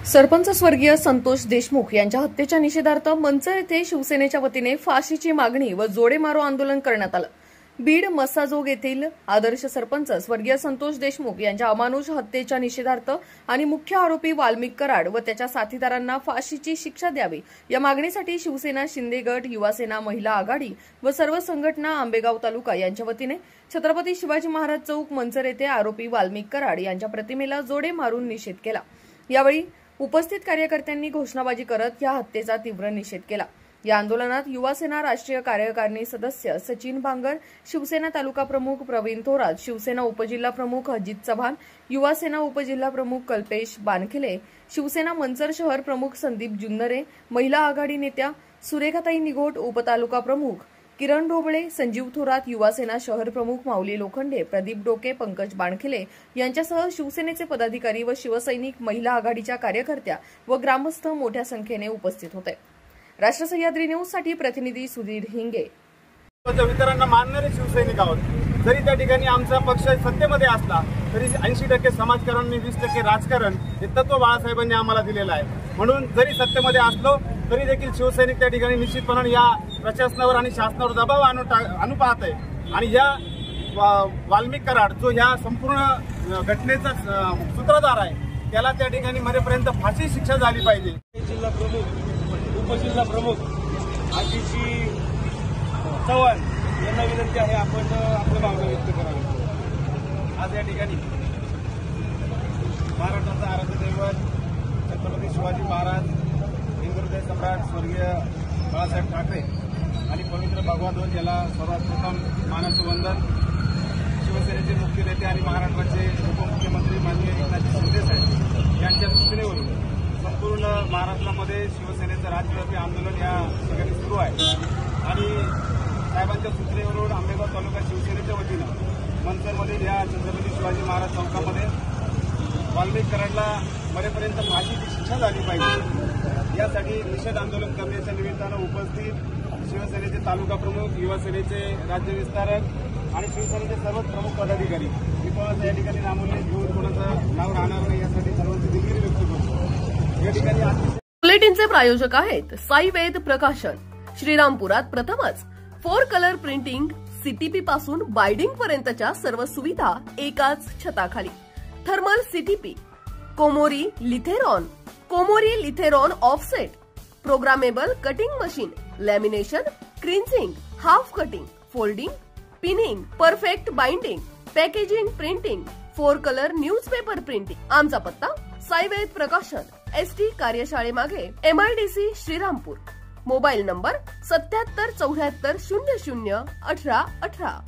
सरपंच स्वर्गीय संतोष देशमुख यांच्या हत्येच्या निषेधार्थ मंचर येथे शिवसेनेच्या वतीने फाशीची मागणी व जोडे मारो आंदोलन करण्यात आलं। बीड मस्साजोग येथील आदर्श सरपंच स्वर्गीय संतोष देशमुख यांच्या अमानुष हत्येच्या निषेधार्थ आणि मुख्य आरोपी वाल्मिक कराड व त्याच्या साथीदारांना फाशीची शिक्षा द्यावी या मागणीसाठी शिवसेना शिंदे गट, युवासेना महिला आघाडी व सर्व संघटना आंबेगाव तालुका यांच्या वतीने छत्रपती शिवाजी महाराज चौक मंचर येथे आरोपी वाल्मिक कराड यांच्या प्रतिमेला जोडे मारून निषेध केला। यावेळी उपस्थित कार्यकर्त्यांनी घोषणाबाजी करत या हत्येचा तीव्र निषेध केला। या आंदोलनात युवासेना राष्ट्रीय कार्यकारिणी सदस्य सचिन भांगर, शिवसेना तालुका प्रमुख प्रवीण थोरात, शिवसेना उपजिल्हा प्रमुख अजित चव्हाण, युवासेना उपजिल्हा प्रमुख कल्पेश बानखिले, शिवसेना मंचर शहर प्रमुख संदीप जुन्नरे, महिला आघाडी नेत्या सुरेखाताई निघोट, उपतालुका प्रमुख किरण ढोबळे, संजीव थोरात, युवासेना शहर प्रमुख माऊली लोखंडे, प्रदीप डोके, पंकज बाणखिले यांच्यासह शिवसेनेचे पदाधिकारी व शिवसैनिक, महिला आघाडीच्या कार्यकर्त्या व ग्रामस्थ मोठ्या संख्येने उपस्थित होते। राष्ट्र सह्याद्री न्यूज साठी प्रतिनिधी सुधीर हिंगे। वितरांना मानणारे शिवसैनिक आहोत। जरी त्या ठिकाणी आमचा पक्ष सत्तेमध्ये असला तरी 80% समाजकारण आणि 20% राजकारण हे तत्व बाळासाहेबांनी आम्हाला दिलेलं आहे। म्हणून जरी सत्तेमध्ये असलो तरी देखील शिवसैनिक त्या ठिकाणी निश्चितपणे या प्रशासनावर आणि शासनावर दबाव आणू पाहत आहे। आणि या वाल्मिक कराड जो या संपूर्ण घटनेचा सूत्रधार आहे त्याला त्या ठिकाणी मरेपर्यंत फाशी शिक्षा झाली पाहिजे। जिल्हा प्रमुख, उपजिल्हा प्रमुख आजीची चव्हाण यांना विनंती आहे आपण आपल्या भावना व्यक्त करावी। आज या ठिकाणी महाराष्ट्राचा आराध्य दैवत छत्रपती शिवाजी महाराज, हिंदुहृदय सम्राट स्वर्गीय बाळासाहेब ठाकरे आणि पवित्र भगवा ध्वज याला सर्वात प्रथम मानाचं वंदन। शिवसेनेचे मुख्य नेते आणि महाराष्ट्राचे उपमुख्यमंत्री माननीय एकनाथ शिंदे साहेब यांच्या सूचनेवरून संपूर्ण महाराष्ट्रामध्ये शिवसेनेचं राज्यव्यापी आंदोलन या ठिकाणी सुरू आहे। आणि साहेबांच्या सूचनेवरून आंबेगाव तालुका शिवसेनेच्या वतीनं मंचरमधील या छत्रपती शिवाजी महाराज चौकामध्ये वाल्मिक कराडला मरेपर्यंत फाशीची शिक्षा झाली पाहिजे यासाठी निषेध आंदोलन करण्याच्या निमित्तानं उपस्थित शिवसेनेचे तालुका प्रमुख, युवासेनेचे राज्य विस्तारक आणि शिवसेनेचे सर्वच प्रमुख पदाधिकारी मी कोणाचं या ठिकाणी नामोल्लेख घेऊन कोणाचं नाव राहणार नाही यासाठी सर्वांची दिलगिरी व्यक्त करतो। या ठिकाणी बुलेटिनचे प्रायोजक आहेत साई वेद प्रकाशन। श्रीरामपुरात प्रथमच 4 कलर प्रिंटिंग, सीटीपी पासून बाइंडिंग पर्यंतच्या सर्व सुविधा एकाच छताखाली। Thermal CTP, Komori Lithrone offset, programmable cutting machine, lamination, creasing, half cutting, folding, pinning, perfect binding, packaging, printing, 4 colour newspaper printing. आमचा पत्ता साई वेद प्रकाशन, एसटी कार्यशाळेमागे, MIDC श्रीरामपूर। Mobile number 77 74 00 18 18।